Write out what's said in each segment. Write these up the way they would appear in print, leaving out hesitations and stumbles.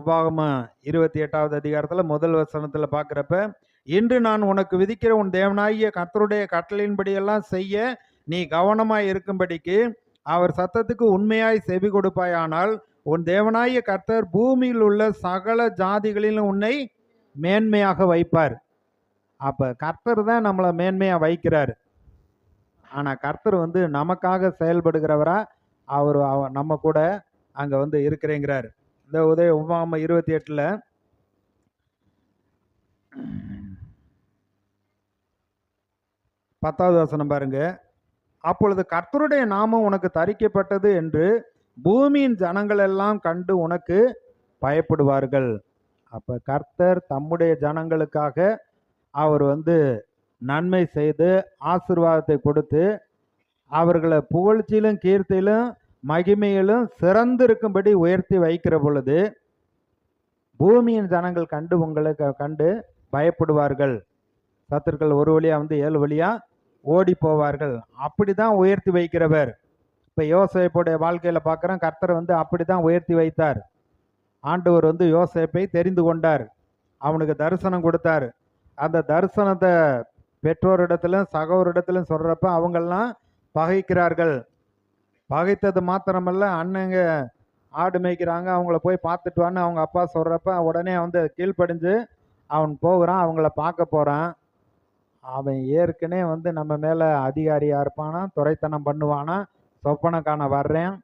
உபாகமம் 28வது அதிகாரத்தில் முதல் வசனத்தில் பார்க்குறப்ப, இன்று நான் உனக்கு விதிக்கிற உன் தேவனாகிய கர்த்தருடைய கட்டளையின்படியெல்லாம் செய்ய நீ கவனமாய் இருக்கும்படிக்கு அவர் சத்தத்துக்கு உண்மையாய் செவி கொடுப்பாயானால் உன் தேவனாகிய கர்த்தர் பூமியில் உள்ள சகல ஜாதிகளிலும் உன்னை மேன்மையாக வைப்பார். அப்ப கர்த்தர் தான் நம்மளை மேன்மையா வைக்கிறார். ஆனா கர்த்தர் நமக்காக செயல்படுகிறவரா அவர் நம்ம கூட அங்க இருக்கிறேங்கிறார். இந்த உபாகமம் 28ல 10வது வசனம் பாருங்க. அப்பொழுது கர்த்தருடைய நாமம் உனக்கு தரிக்கப்பட்டது என்று பூமியின் ஜனங்கள் எல்லாம் கண்டு உனக்கு பயப்படுவார்கள். அப்ப கர்த்தர் தம்முடைய ஜனங்களுக்காக அவர் நன்மை செய்து ஆசீர்வாதத்தை கொடுத்து அவர்களை புகழ்ச்சியிலும் கீர்த்தியிலும் மகிமையிலும் சிறந்திருக்கும்படி உயர்த்தி வைக்கிற பொழுது பூமியின் ஜனங்கள் கண்டு உங்களை கண்டு பயப்படுவார்கள். சத்துருக்கள் ஒரு வழியா 7 வழியா ஓடி போவார்கள். அப்படிதான் உயர்த்தி வைக்கிறவர். இப்ப யோசேப்புடைய வாழ்க்கையில பார்க்கிறோம், கர்த்தர் அப்படிதான் உயர்த்தி வைத்தார். ஆண்டவர் யோசேப்பை தெரிந்து கொண்டார், அவனுக்கு தரிசனம் கொடுத்தார். அந்த தரிசனத்தை பெற்றோரிடத்திலும் சகோதரிடத்திலும் சொல்றப்ப அவங்கெல்லாம் பகைக்கிறார்கள். பகைத்தது மாத்திரமல்ல, அண்ணங்க ஆடு மேய்க்கிறாங்க, அவங்கள போய் பார்த்துட்டு வான்னு அவங்க அப்பா சொல்றப்ப உடனே கீழ்ப்படிஞ்சு அவன் போகிறான், அவங்கள பார்க்க போறான். அவன் ஏற்கனவே நம்ம மேல அதிகாரியா இருப்பானா, துரைத்தனம் பண்ணுவானா, சொப்பனை காண வர்றேன்,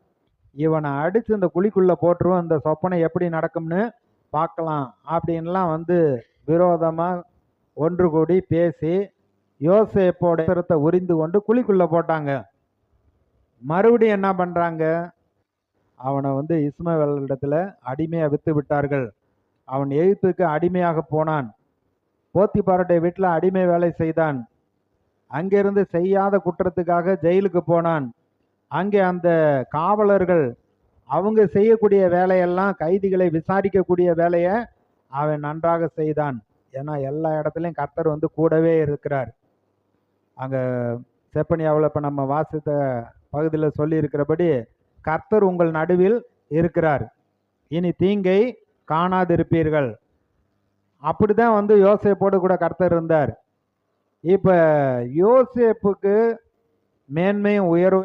இவனை அடிச்சு இந்த குழிக்குள்ள போட்டுருவோம், இந்த சொப்பனை எப்படி நடக்கும்னு பார்க்கலாம் அப்படின்லாம் விரோதமா ஒன்று கூடி பேசி யோசேப்போட சிரத்தை உரிந்து கொண்டு குழிக்குள்ள போட்டாங்க. மறுபடியும் என்ன பண்றாங்க, அவனை இஸ்மவேலிடத்துல அடிமையா வித்து விட்டார்கள். அவன் எகிப்துக்கு அடிமையாக போனான். போத்திபாருடைய வீட்டில் அடிமை வேலை செய்தான். அங்கிருந்து செய்யாத குற்றத்துக்காக ஜெயிலுக்கு போனான். அங்கே அந்த காவலர்கள் அவங்க செய்யக்கூடிய வேலையெல்லாம், கைதிகளை விசாரிக்கக்கூடிய வேலையை அவன் நன்றாக செய்தான். ஏன்னா எல்லா இடத்துலையும் கர்த்தர் கூடவே இருக்கிறார். அங்க செப்பனியாவில் இப்போ நம்ம வாசித்த பகுதியில் சொல்லி இருக்கிறபடி கர்த்தர் உங்கள் நடுவில் இருக்கிறார், இனி தீங்கை காணாதிருப்பீர்கள். அப்படிதான் யோசேப்போடு கூட கர்த்தர் இருந்தார். இப்ப யோசேப்புக்கு மேன்மையும் உயர்வு